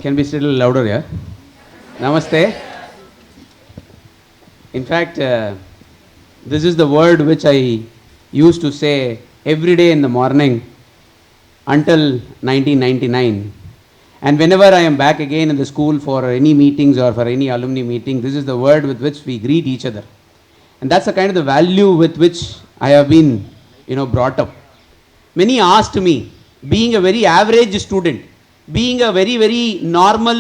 can be still louder, yeah? Namaste. In fact, this is the word which I used to say every day in the morning until 1999. And whenever I am back again in the school for any meetings or for any alumni meeting, this is the word with which we greet each other. And that's the kind of the value with which I have been, brought up. Many asked me, being a very average student, being a very, very normal,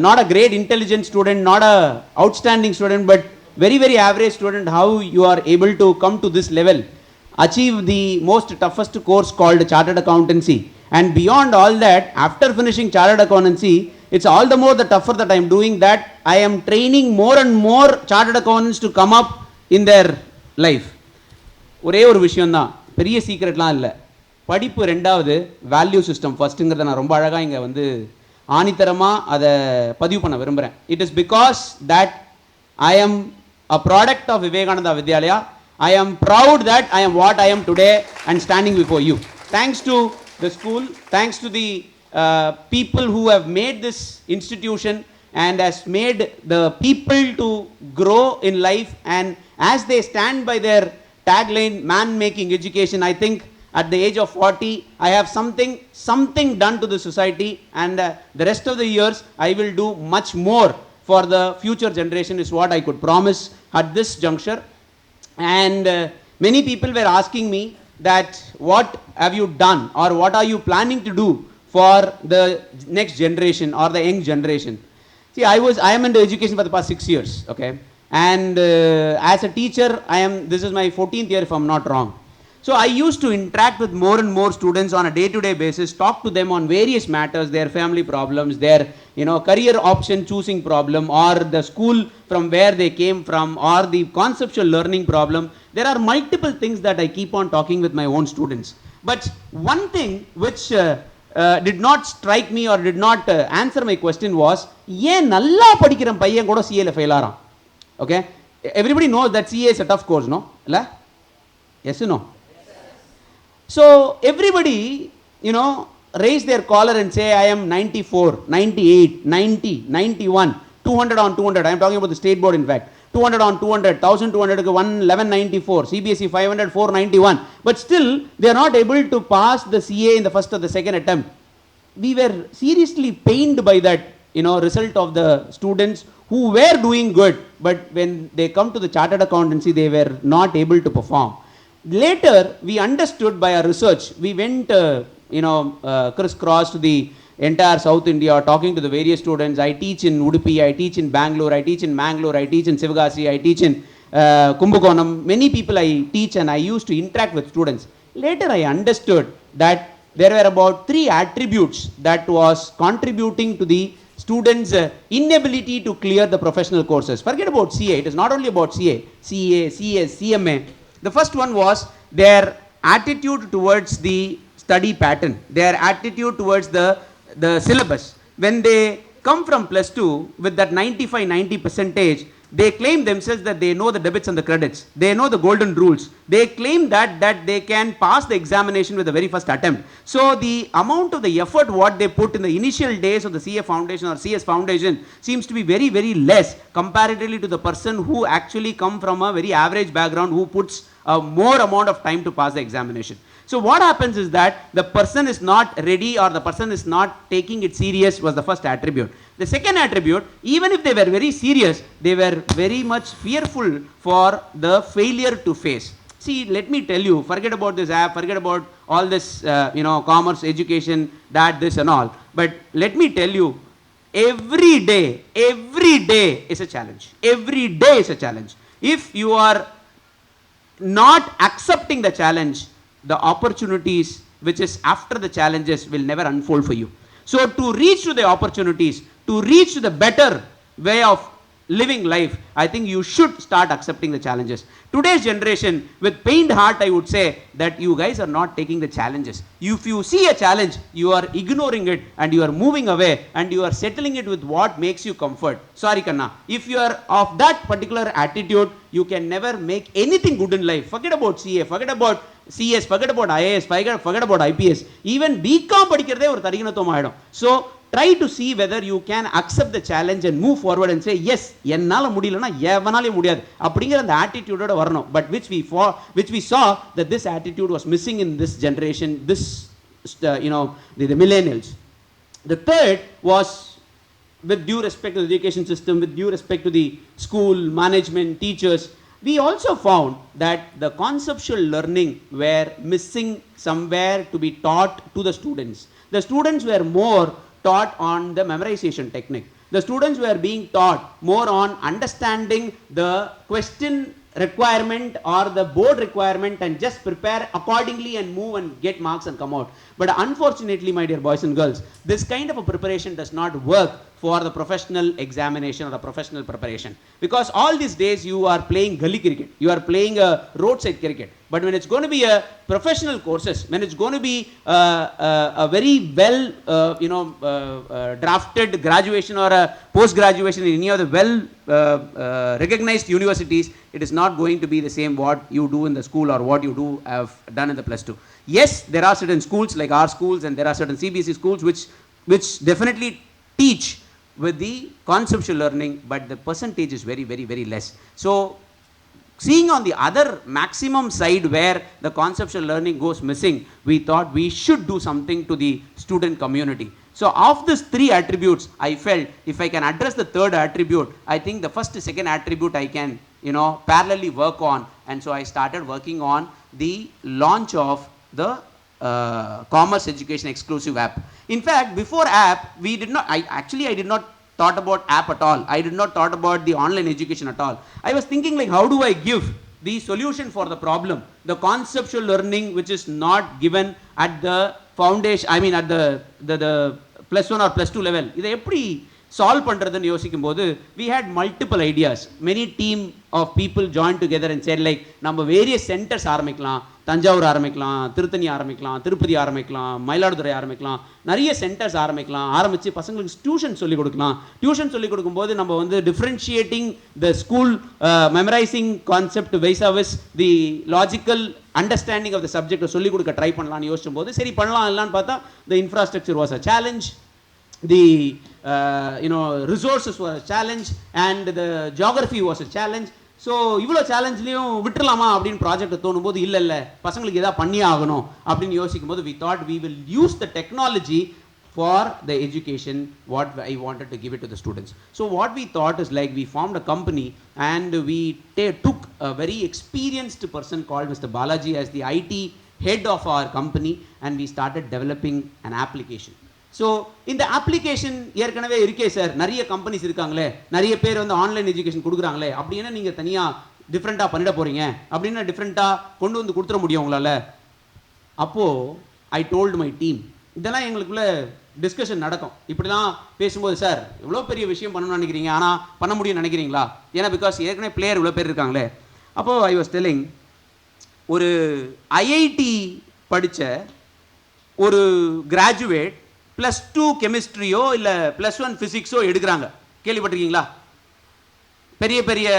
not a great intelligent student, not a outstanding student, but very, very average student, how you are able to come to this level, achieve the most toughest course called Chartered Accountancy. And beyond all that, after finishing Chartered Accountancy, it's all the more the tougher that I am doing that. I am training more and more Chartered Accountants to come up in their life. ஒரே ஒரு விஷயம் தான், பெரிய சீக்ரெட்லாம் இல்லை. படிப்பு ரெண்டாவது, value system ஃபர்ஸ்ட்டுங்கிறத நான் ரொம்ப அழகாக இங்கே வந்து ஆணித்தரமாக அதை பதிவு பண்ண விரும்புகிறேன். It is because that I am a product of Vivekananda Vidyalaya. I am proud that I am what I am today and standing before you. Thanks to the school, thanks to the people who have made this institution and has made the people to grow in life, and as they stand by their tagline, man making education, I think at the age of 40, I have something done to the society, and the rest of the years I will do much more for the future generation is what I could promise at this juncture. And many people were asking me that what have you done or what are you planning to do for the next generation or the young generation. See, I am into education for the past 6 years, okay, and as a teacher this is my 14th year if I'm not wrong. So I used to interact with more and more students on a day-to-day basis, talk to them on various matters, their family problems, their career option choosing problem, or the school from where they came from, or the conceptual learning problem. There are multiple things that I keep on talking with my own students. But one thing which did not strike me or did not answer my question was, ஏன் நல்லா படிக்கிற பையன் கூட CA ல fail ஆறான்? Okay, everybody knows that CA is a tough course, no? இல்ல? Yes or no? So everybody, raise their collar and say, I am 94, 98, 90, 91, 200 on 200. I am talking about the state board, in fact. 200 on 200, 1200, 1194, CBSE 500, 491. But still, they are not able to pass the CA in the first or the second attempt. We were seriously pained by that, result of the students who were doing good. But when they come to the Chartered Accountancy, they were not able to perform. Later, we understood by our research. We went, crisscross to the entire South India, talking to the various students. I teach in Udupi, I teach in Bangalore, I teach in Mangalore, I teach in Sivagasi, I teach in Kumbakonam. Many people I teach and I used to interact with students. Later, I understood that there were about 3 attributes that was contributing to the students' inability to clear the professional courses. Forget about CA. It is not only about CA, CS, CMA. The first one was their attitude towards the study pattern, their attitude towards the syllabus. When they come from plus 2 with that 95-90 percentage, they claim themselves that they know the debits and the credits. They know the golden rules. They claim that they can pass the examination with the very first attempt. So the amount of the effort what they put in the initial days of the CA foundation or CS foundation seems to be very, very less comparatively to the person who actually come from a very average background, who puts a more amount of time to pass the examination. So what happens is that the person is not ready or the person is not taking it serious was the first attribute. The second attribute, even if they were very serious, they were very much fearful for the failure to face. See, let me tell you, forget about this app, forget about all this, commerce, education, that, this and all. But let me tell you, every day is a challenge. Every day is a challenge. If you are not accepting the challenge, the opportunities which is after the challenges will never unfold for you. So to reach to the opportunities, to reach to the better way of living life, I think you should start accepting the challenges. Today's generation, with pained heart, I would say that you guys are not taking the challenges. If you see a challenge, you are ignoring it and you are moving away and you are settling it with what makes you comfort. Sorry, Kanna. If you are of that particular attitude, you can never make anything good in life. Forget about CA, forget about CS, forget about IAS, forget about IPS. Even BCom படிக்கிறதே ஒரு தரிகனத்துவம் ஆயிடும். So try to see whether you can accept the challenge and move forward and say yes, ennala mudiyalana evanale mudiyadu அப்படிங்கிற அந்த attitude வரணும். But which we saw that this attitude was missing in this generation, this the millennials. The third was, with due respect to the education system, with due respect to the school management, teachers, we also found that the conceptual learning were missing somewhere to be taught to the students. The students were more taught on the memorization technique. The students were being taught more on understanding the question requirement or the board requirement and just prepare accordingly and move and get marks and come out. But unfortunately, my dear boys and girls, this kind of a preparation does not work for the professional examination or the professional preparation, because all these days you are playing gully cricket, you are playing a roadside cricket. But when it's going to be a professional courses, when it's going to be a very well drafted graduation or a post graduation in any of the well recognized universities, it is not going to be the same what you do in the school or what you do have done in the +2. Yes, there are certain schools like our schools, and there are certain CBSE schools which definitely teach with the conceptual learning, but the percentage is very, very, very less. So seeing on the other maximum side where the conceptual learning goes missing, we thought we should do something to the student community. So of these three attributes, I felt if I can address the third attribute, I think the first, second attribute I can parallelly work on. And so I started working on the launch of the commerce education exclusive app. In fact, before app, I did not thought about app at all. I did not thought about the online education at all. I was thinking like, how do I give the solution for the problem, the conceptual learning which is not given at the foundation, I mean at the +1 or +2 level. இதை எப்படி solve பண்ணுறதுன்னு யோசிக்கும் போது we had multiple ideas. Many team of people joined together and said like, நம்ம various centers ஆரம்பிக்கலாம், தஞ்சாவூர் ஆரம்பிக்கலாம், திருத்தணி ஆரம்பிக்கலாம், திருப்பதி ஆரம்பிக்கலாம், மயிலாடுதுறை ஆரம்பிக்கலாம், நிறைய சென்டர்ஸ் ஆரம்பித்து பசங்களுக்கு டியூஷன் சொல்லிக் கொடுக்கலாம். டியூஷன் சொல்லிக் கொடுக்கும்போது நம்ம வந்து differentiating the school memorising concept wise the logical understanding of the சப்ஜெக்டை சொல்லிக் கொடுக்க ட்ரை பண்ணலாம்னு யோசிக்கும் போது சரி பண்ணலாம் இல்லைன்னு பார்த்தா த infrastructure was a challenge, the resources were a challenge, and the geography was a challenge. So இவ்வளோ சேலஞ்ச்லேயும் விட்டுலாமா அப்படின்னு ப்ராஜெக்ட் தோணும் போது இல்லை பசங்களுக்கு எதாவது பண்ணியே ஆகணும் அப்படின்னு யோசிக்கும் போது we thought we will use the technology for the education what I wanted to give it to the students. So what we thought is like, we formed a company and we took a very experienced person called Mr. Balaji as the IT head of our company, and we started developing an application. So இந்த application ஏற்கனவே இருக்கே sir, நிறைய companies இருக்காங்களே, நிறைய பேர் வந்து online education கொடுக்குறாங்களே, அப்படின்னா நீங்கள் தனியாக டிஃப்ரெண்ட்டாக பண்ணிட போகிறீங்க அப்படின்னா டிஃப்ரெண்ட்டாக கொண்டு வந்து கொடுத்துட முடியும் உங்களால். அப்போது ஐ டோல்டு மை டீம், இதெல்லாம் எங்களுக்குள்ள டிஸ்கஷன் நடக்கும். இப்படிலாம் பேசும்போது, சார் இவ்வளோ பெரிய விஷயம் பண்ணணும்னு நினைக்கிறீங்க, ஆனால் பண்ண முடியும்னு நினைக்கிறீங்களா? ஏன்னா பிகாஸ் ஏற்கனவே பிளேயர் இவ்வளோ பேர் இருக்காங்களே. அப்போது ஐ வாஸ் டெல்லிங், ஒரு ஐஐடி படித்த ஒரு கிராஜுவேட் +2 கெமிஸ்ட்ரியோ இல்லை +1 ஃபிசிக்ஸோ எடுக்கிறாங்க, கேள்விப்பட்டிருக்கீங்களா? பெரிய பெரிய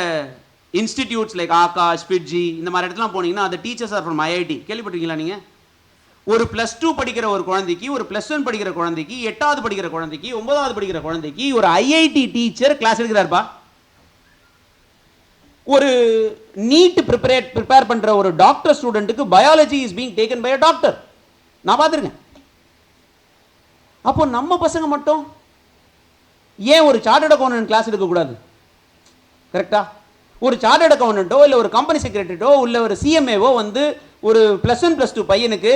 இன்ஸ்டிடியூட்ஸ் லைக் ஆகாஷ், ஃபிட்ஜி, இந்த மாதிரி இடத்துலாம் போனீங்கன்னா அந்த டீச்சர்ஸ் ஆர் ஃப்ரம் ஐஐடி. கேள்விப்பட்டிருக்கீங்களா நீங்கள்? ஒரு +2 படிக்கிற ஒரு குழந்தைக்கு, ஒரு +1 படிக்கிற குழந்தைக்கு, 8வது படிக்கிற குழந்தைக்கு, 9வது படிக்கிற குழந்தைக்கு ஒரு ஐஐடி டீச்சர் கிளாஸ் எடுக்கிறார்ப்பா. ஒரு நீட் ப்ரிப்பேர் பண்ணுற ஒரு டாக்டர் ஸ்டூடெண்ட்டுக்கு biology is being taken by a doctor. நான் பார்த்துருக்கேன். அப்போ நம்ம பசங்க மட்டும் ஏன் ஒரு சார்ட்டர்ட் அக்கௌண்டன்ட் கிளாஸ் எடுக்கக்கூடாது? கரெக்டா? ஒரு சார்ட்டர்ட் அக்கௌண்டன்ட்டோ இல்லை ஒரு கம்பெனி செக்ரட்டரியோ இல்லை ஒரு சிஎம்ஏவோ வந்து ஒரு +1 +2 பையனுக்கு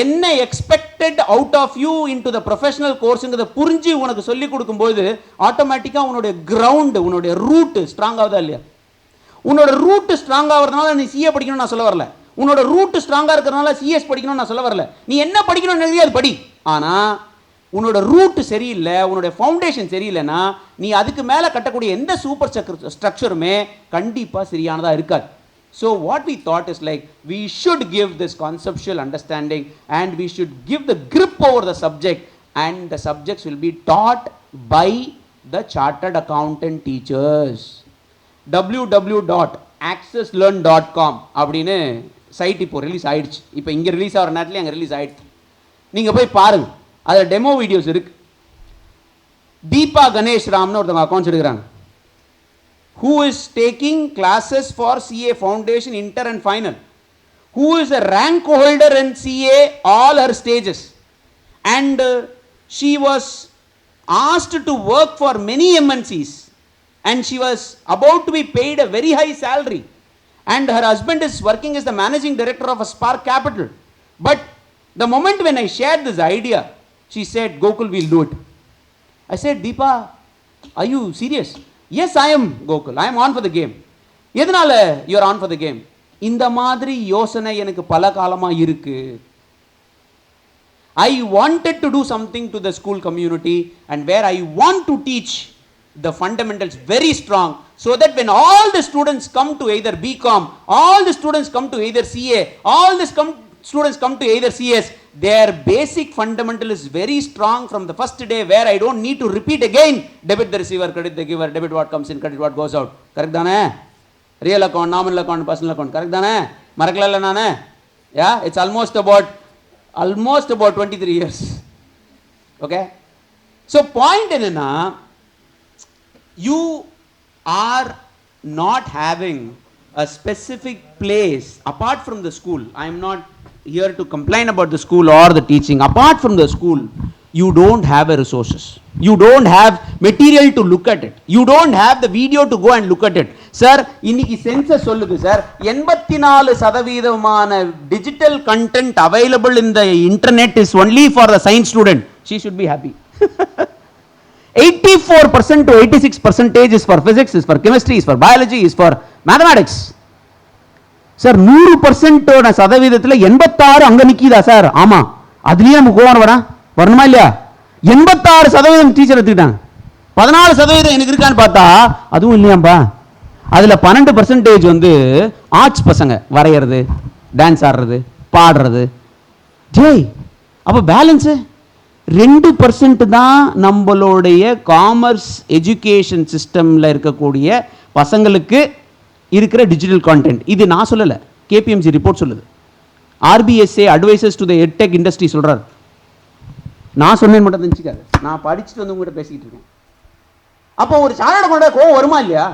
என்ன expected out of you into the professional கோர்ஸுங்கிறத புரிஞ்சு உனக்கு சொல்லிக் கொடுக்கும்போது ஆட்டோமேட்டிக்காக உன்னுடைய கிரவுண்டு, உன்னுடைய ரூட்டு ஸ்ட்ராங் ஆகுதா இல்லையா? உன்னோட ரூட்டு ஸ்ட்ராங் ஆகிறதுனால நீ சிஏ படிக்கணும்னு நான் சொல்ல வரல, உன்னோட ரூட்டு ஸ்ட்ராங்காக இருக்கிறதுனால சிஎஸ் படிக்கணும்னு நான் சொல்ல வரல. நீ என்ன படிக்கணும்னு அது படி, ஆனால் உன்னோட ரூட் சரியில்லை, உன்னோட ஃபவுண்டேஷன் சரியில்லைன்னா நீ அதுக்கு மேலே கட்டக்கூடிய எந்த சூப்பர் ஸ்ட்ரக்சருமே கண்டிப்பாக சரியானதாக இருக்காது. So what we thought is like, we should give this conceptual understanding and we should give the grip over the subject, and the subjects will be taught by the chartered accountant teachers. www.accesslearn.com அப்படின்னு side இப்போ release ஆகிடுச்சு. இப்போ இங்கே release ஆகிற நேரத்துலேயே அங்கே release ஆகிடுச்சு. நீங்கள் போய் பாருங்கள், அதில் டெமோ வீடியோஸ் இருக்குது. Deepa Ganesh Ramnu ஒருத்தங்க அக்கௌண்ட்ஸ் எடுக்கிறாங்க, who is taking classes for CA foundation, inter and final, who is a rank holder in CA all her stages, and she was asked to work for many MNCs and she was about to be paid a very high salary, and her husband is working as the managing director of a Spark Capital. But the moment when I shared this idea, she said, Gokul, we'll do it. I said, Deepa, are you serious? Yes, I am, Gokul. I am on for the game. எதனால you are on for the game? இந்த மாதிரி யோசனை எனக்கு பல காலமா இருக்கு. I wanted to do something to the school community and where I want to teach the fundamentals very strong, so that when all the students come to either BCom, all the students come to either CA, all the students come to either CS, their basic fundamental is very strong from the first day, where I don't need to repeat again, debit the receiver, credit the giver, debit what comes in, credit what goes out. Correct தானே? Real account, nominal account, personal account. Correct தானே? மறக்கல நானே? Yeah, it's almost about 23 years. Okay? So point என்னன்னா, you are not having a specific place apart from the school. I am not here to complain about the school or the teaching. Apart from the school, you don't have a resources. You don't have material to look at it. You don't have the video to go and look at it. Sir, இன்னைக்கு census சொல்லுது sir, 84% digital content available in the internet is only for the science student. She should be happy. 84% to 86% is for physics, is for chemistry, is for biology, is for mathematics. Sir 100% சதவீதத்தில் 86 அங்க Nikita sir? ஆமா, அதுலயே நமக்கு கோவம் வரணுமா இல்லையா? 86% teacher எடுத்துக்கிட்டாங்க, 14% எனக்கு இருக்கான்னு பார்த்தா அதுவும் இல்லையாம்பா. அதுல 12% வந்து ஆர்ட்ஸ் பசங்க, வரைகிறது, டான்ஸ் ஆடுறது, பாடுறது. ஜெய், அப்ப பேலன்ஸ் 2% தான் நம்மளுடைய காமர்ஸ் எஜுகேஷன் சிஸ்டம்ல இருக்கக்கூடிய பசங்களுக்கு இருக்கிற டிஜிட்டல் கான்டென்ட். இது நான் சொல்லல, கேபிஎம்சி ரிப்போர்ட் சொல்லுது. RBSA advisors to the edtech industry சொல்றாரு. நான் சொன்னேன் மட்டும் தெரிஞ்சுக்காது, நான் படிச்சுட்டு வந்து உங்ககிட்ட பேசிக்கிட்டு இருக்கேன். அப்போ ஒரு சாரோட கொண்ட கோவம் வருமா இல்லையா?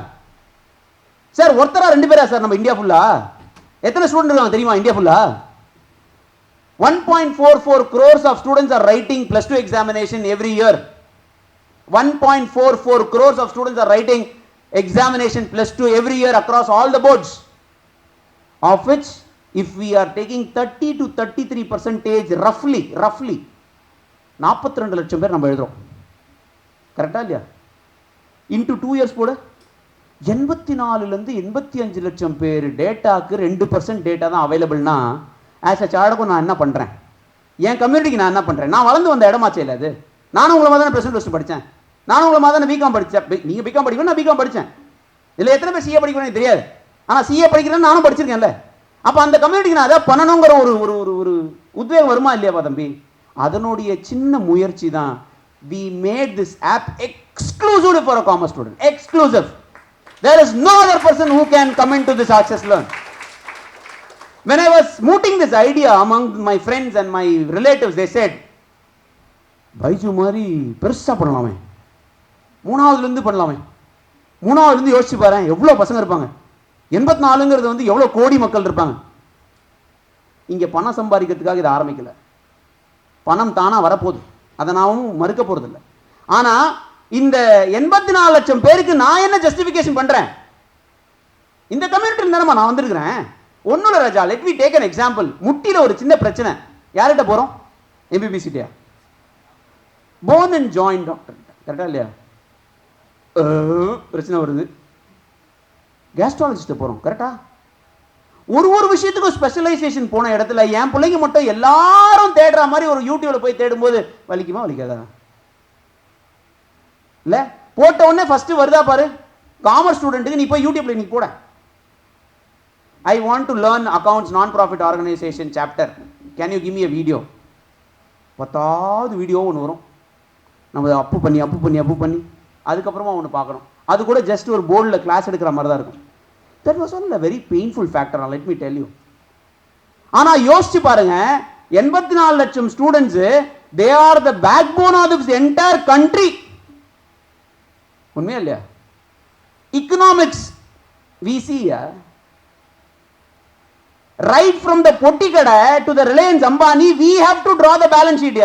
சார் ஒருத்தரா 2 பேரா சார் நம்ம இந்தியா ஃபுல்லா? எத்தனை ஸ்டூடெண்ட் இருக்காங்க தெரியுமா இந்தியா ஃபுல்லா? 1.44 crores of students are writing plus 2 examination every year. 1.44 crores of students are writing examination plus 2 every year across all the boards, of which if we are taking 30 to 33% roughly 42 லட்சம் பேர் நம்ம எழுதுறோம். கரெக்டா இல்லையா? into 2 years போட 84 ல இருந்து 85 லட்சம் பேர் டேட்டாக்கு 2% டேட்டா தான் அவைலபிள்னா, ஆஸ் அ சார்டுக்கும் நான் என்ன பண்றேன், என் கம்யூனிட்டிக்கு நான் என்ன பண்றேன்? நான் வளர்ந்து வந்த இடமாச்சே இல்லை அது. நானும் உங்களை மாதிரி பிரசன்ட் வச்சு படித்தேன், நானும் உங்களை மாதிரி பிகாம் படித்தேன். நீங்கள் பிகாம் படிக்கணும், நான் பிகாம் படித்தேன். இதில் எத்தனை பேர் சிஏ படிக்கணும் எனக்கு தெரியாது, ஆனால் சிஏ படிக்கிறேன்னு நானும் படிச்சிருக்கேன்ல. அப்போ அந்த கம்யூனிட்டிக்கு நான் அதை பண்ணணுங்கிற ஒரு ஒரு ஒரு உத்வேகம் வருமா இல்லையாப்பா தம்பி? அதனுடைய சின்ன முயற்சி தான் we made this app exclusive for a commerce student. Exclusive. There is no other person who can come into this AXUS Learn. When I was mooting this idea among my friends and my relatives, they said, Baiju மாதிரி பெருசாக பண்ணலாமே, 3ஆவதுலேருந்து பண்ணலாமே. 3ஆவதுலேருந்து யோசிச்சு பாரு, எவ்வளோ பசங்க இருப்பாங்க. 84ங்கிறது வந்து எவ்வளோ கோடி மக்கள் இருப்பாங்க. இங்கே பணம் சம்பாதிக்கிறதுக்காக இதை ஆரம்பிக்கல, பணம் தானாக வரப்போகுது, அதை நானும் மறுக்க போகிறதில்லை. ஆனால் இந்த 84 லட்சம் பேருக்கு நான் என்ன ஜஸ்டிஃபிகேஷன் பண்ணுறேன்? இந்த கம்யூனிட்டியில் தானே நான் வந்திருக்கிறேன். ஒன்றும் இல்லை ராஜா, let me take an example. முட்டியில் ஒரு சின்ன பிரச்சனை, யார்கிட்ட போகிறோம்? எம்பிபிசிட்டியா? Bone and joint doctor. கரெக்டா இல்லையா? பிரச்சனை வருது, கேஸ்ட்ராலஜிஸ்ட் போகிறோம். கரெக்டா? ஒரு விஷயத்துக்கும் ஸ்பெஷலைசேஷன் போன இடத்துல என் பிள்ளைங்க மட்டும் எல்லாரும் தேடுற மாதிரி ஒரு யூடியூப்ல போய் தேடும்போது வலிக்குமா வலிக்காதா? இல்ல, போட்ட உடனே ஃபர்ஸ்ட் வருதா பாரு, காமர்ஸ் ஸ்டூடெண்ட்டுக்கு நீ போய் யூடியூப்ல நீ போட, I want to learn accounts non-profit organization chapter. Can you give me a video? 10வது வீடியோ ஒன்று வரும், நம்ம அப்பு பண்ணி அதுக்கப்புறமா ஒன்று பார்க்கணும். அது கூட ஜஸ்ட் ஒரு போர்டில் கிளாஸ் எடுக்கிற மாதிரி தான் இருக்கும். That was all a very painful factor, let me tell you. ஆனால் யோசிச்சு பாருங்க, 84 லட்சம் students, they are the backbone of this entire country. உண்மையா இல்லையா? economics we see right from the potti kada to the Reliance Ambani, we have to draw the balance sheet.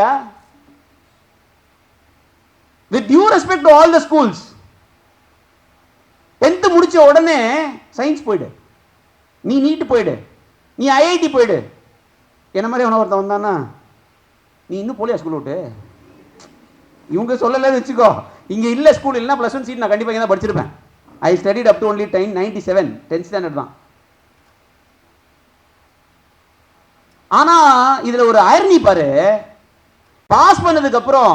With due respect to all the schools, 10th முடிச்ச உடனே science போயிடு, நீ NEET போயிடு, நீ IIT போயிடு. என்ன மாதிரி அவனை ஒருத்தன் வந்தானா, நீ இன்னும் போலியா ஸ்கூல் விட்டு? இவங்க சொல்லலன்னு வச்சுக்கோ, இங்கே இல்லை ஸ்கூல் இல்லைனா +1 சீட் நான் கண்டிப்பாக இங்கே தான் படிச்சிருப்பேன். I studied up to only 97 10th standard தான். ஆனால் இதில் ஒரு ஐரணி பாரு, பாஸ் பண்ணதுக்கு அப்புறம்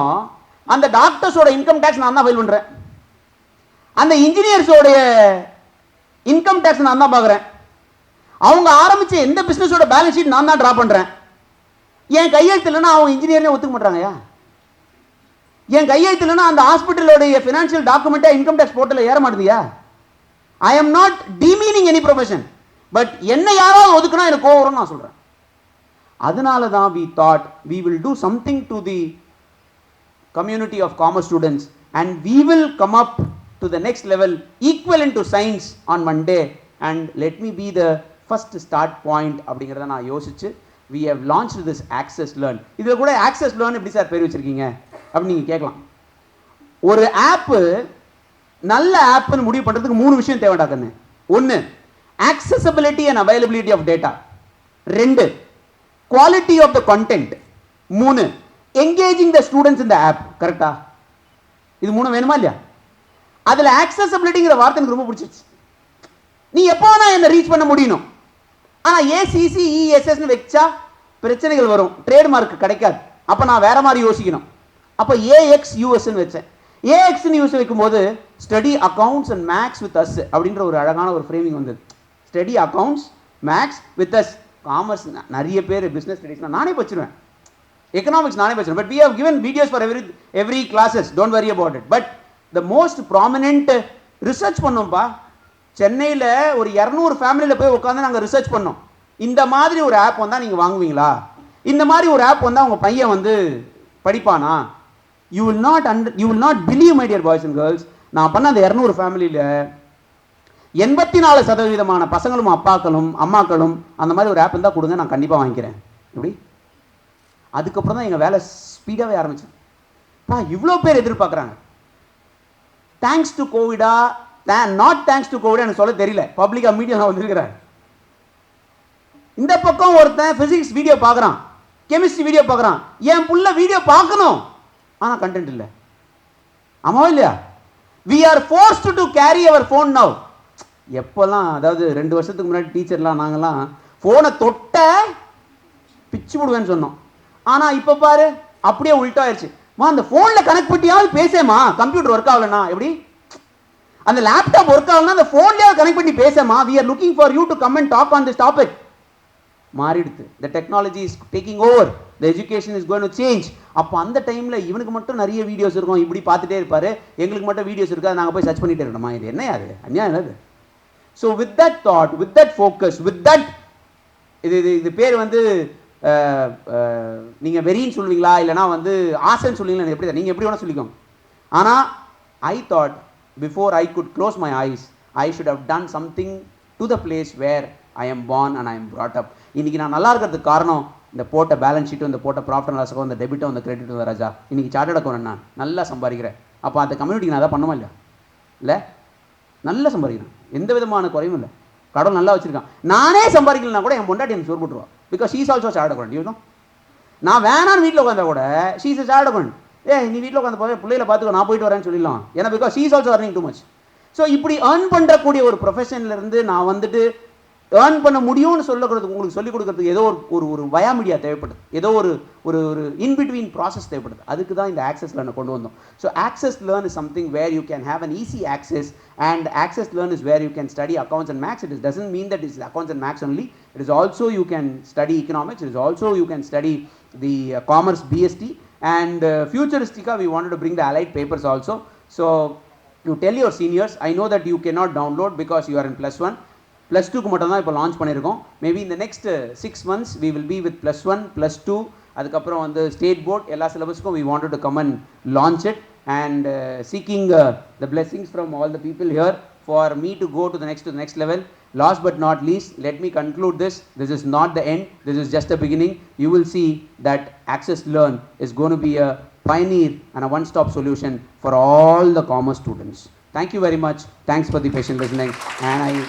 அந்த டாக்டர்ஸோட இன்கம் டேக்ஸ் நான் தான் ஃபைல் பண்ணுறேன், அந்த இன்ஜினியர்ஸோடைய இன்கம் டேக்ஸ் நான் தான் பார்க்குறேன், அவங்க ஆரம்பிச்ச எந்த பிஸ்னஸோட பேலன்ஸ் ஷீட் நான் தான் ட்ரா பண்ணுறேன். என் கையெழுத்து இல்லைன்னா அவங்க இன்ஜினியரே ஒத்துக்க மாட்டாங்கயா. என் கையெழுத்து இல்லைன்னா அந்த ஹாஸ்பிட்டலோடைய ஃபினான்ஷியல் டாக்குமெண்ட்டாக இன்கம் டேக்ஸ் போர்ட்டலில் ஏற மாட்டேதியா. I am not demeaning any profession, but என்ன யாராவது ஒதுக்குனா எனக்கு கோவம் வரும்னு நான் சொல்கிறேன். அதனால தான் we thought we will do something to the community of commerce students and we will come up to the next level equivalent to science on Monday and let me be the first start point அப்படிங்கிறத நான் யோசிச்சு we have launched this AXUS Learn. இதில் கூட AXUS Learn எப்படி sir பேர் வச்சுருக்கீங்க அப்படின்னு நீங்கள் கேட்கலாம். ஒரு ஆப்பு நல்ல ஆப்புன்னு முடிவு பண்ணுறதுக்கு 3 விஷயம் தேவைடாக்குன்னு. 1 accessibility and availability of data, 2 quality of the content, 3 engaging the students in the app. கரெக்டா? இது 3 வேணுமா இல்லையா? அதில் accessibilityங்கிற வார்த்தை எனக்கு ரொம்ப பிடிச்சிருச்சு. நீ எப்போ நான் என்ன ரீச் பண்ண முடியணும். ஆனால் ACCESSன்னு வச்சா பிரச்சனைகள் வரும், ட்ரேட்மார்க் கிடைக்காது. அப்போ நான் வேற மாதிரி யோசிக்கணும். அப்போ AXUSன்னு வச்சேன். AXன்னு யூஸ் வைக்கும்போது study accounts and maths with us அப்படின்ற ஒரு அழகான ஒரு ஃப்ரேமிங் வந்தது. Study accounts maths with us. Commerce நிறைய பேர் பிஸ்னஸ் ஸ்டடிஸ்னால் நானே படிச்சிருவேன், எக்கனாமிக்ஸ் நானே படிச்சிருவேன். But we have given videos for every classes, don't worry about it. But the most prominent research பண்ணோம்ப்பா. சென்னையில் ஒரு 200 ஃபேமிலியில் போய் உட்காந்து நாங்கள் ரிசர்ச் பண்ணோம். இந்த மாதிரி ஒரு ஆப் வந்தால் நீங்கள் வாங்குவீங்களா, இந்த மாதிரி ஒரு ஆப் வந்தால் உங்கள் பையன் வந்து படிப்பானா? You will not believe my dear boys and girls, நான் பண்ண அந்த 200 ஃபேமிலியில் 84% பசங்களும் அப்பாக்களும் அம்மாக்களும் அந்த மாதிரி ஒரு ஆப் இருந்தால் கொடுங்க, நான் கண்டிப்பாக வாங்கிக்கிறேன். எப்படி? அதுக்கப்புறம் தான் எங்கள் வேலை ஸ்பீடாகவே ஆரம்பிச்சது. இவ்வளோ பேர் எதிர்பார்க்குறாங்க. தேங்க்ஸ் டு கோவிடா நாட் தேங்க்ஸ் டு கோவிட் எனக்கு சொல்ல தெரியல, பப்ளிக்காக மீடியா வந்துருக்கிறார். இந்த பக்கம் ஒருத்தன் பிசிக்ஸ் வீடியோ பார்க்குறான், கெமிஸ்ட்ரி வீடியோ பார்க்குறான். என் புள்ள வீடியோ பார்க்கணும், ஆனால் கண்டென்ட் இல்லை. ஆமாவா இல்லையா? We are forced to carry our phone now. எப்போல்லாம், அதாவது 2 வருஷத்துக்கு முன்னாடி டீச்சர்லாம் நாங்கள்லாம் ஃபோனை தொட்ட பிச்சு விடுவேன்னு சொன்னோம். ஆனால் இப்போ பாரு அப்படியே உள்டாயிருச்சு. அந்த ஃபோனில் கனெக்ட் பண்ணியாவது பேசேமா, கம்ப்யூட்டர் ஒர்க் ஆகலன்னா எப்படி? அந்த லேப்டாப் ஒர்க் ஆகலன்னா அந்த ஃபோன்லேயாவது கனெக்ட் பண்ணி பேசேமா. We are looking for you to come and talk on this topic. மாறிடுது. The technology is taking over, the education is going to change. அப்போ அந்த டைமில் இவனுக்கு மட்டும் நிறைய வீடியோஸ் இருக்கும், இப்படி பார்த்துட்டே இருப்பார், எங்களுக்கு மட்டும் வீடியோஸ் இருக்காது, நாங்கள் போய் சர்ச் பண்ணிகிட்டே இருக்கணுமா? இது என்ன அது அநியாயம் அது. So with that thought, with that focus, with that இது பேர் வந்து நீங்கள் வெறின்னு சொல்லுவீங்களா இல்லைனா வந்து ஆசைன்னு சொல்லுவீங்களா, எப்படி நீங்கள் எப்படி வேணால் சொல்லிக்கோங்க. ஆனால் I thought before I could close my eyes I should have done something to the place where I am born and I am brought up. இன்றைக்கி நான் நல்லா இருக்கிறதுக்கு காரணம் இந்த போட்ட பேலன்ஸ் ஷீட்டும், இந்த போட்ட ப்ராஃபிட் அண்ட் லாஸுக்கும், இந்த டெபிட்டும், இந்த கிரெடிட்டும் ராஜா. இன்றைக்கி சார்ட்டர்ட் அக்கௌண்ட் நான் நல்லா சம்பாதிக்கிறேன். அப்போ அந்த கம்யூனிட்டிக்கு நான் அதை பண்ணுமா இல்லையா? இல்லை, நல்லா சம்பாதிக்கிறேன், எந்த விதமான குறையும் இல்லை. கடவுள் நல்லா வச்சிருக்கான். நானே சம்பாதிக்கலனா கூட என் பொண்டாட்டி எனக்கு சோறு போட்டுருவா. Because she's also chartered account. You know, நான் வேணான்னு வீட்டில் உட்காந்தா கூட ஷீஸ் சார்ட்டர்ட் அக்கௌண்ட். நீ வீட்டில் உட்காந்து போய் பிள்ளைகளை பார்த்துக்கோ, நான் போயிட்டு வரேன்னு சொல்லிடலாம். ஏன்னா because she's also earning too much. So இப்படி ஏர்ன் பண்ணுறக்கூடிய ஒரு ப்ரொஃபஷன்லேருந்து நான் வந்துட்டு ஏர்ன் பண்ண முடியும்னு சொல்லக்கிறதுக்கு, உங்களுக்கு சொல்லிக் கொடுக்கறதுக்கு ஏதோ ஒரு வயா மீடியா தேவைப்படுது, ஏதோ ஒரு இன்பிட்வீன் ப்ராசஸ் தேவைப்படுது. அதுக்கு தான் இந்த ஆக்சஸ் லேர்னை கொண்டு வந்தோம். So Access Learn is something where you can have an easy access, and Access Learn is where you can study accounts and maths. It doesn't mean that is accounts and maths only. It is also you can study economics. It is also you can study the commerce BST, and futuristica we wanted to bring the allied papers also. So you tell your seniors, I know that you cannot download because you are in +1. +2க்கு மட்டும் தான் இப்போ launch பண்ணியிருக்கோம். Maybe இந்த next 6 months we will be with +1 +2, அதுக்கப்புறம் வந்து state board எல்லா சிலபஸ்க்கும் we wanted to come and launch it. and seeking the blessings from all the people here for me to go to the next level. Last but not least, let me conclude this. This is not the end. This is just the beginning. You will see that Access Learn is going to be a pioneer and a one-stop solution for all the commerce students. Thank you very much. Thanks for the patient listening. And I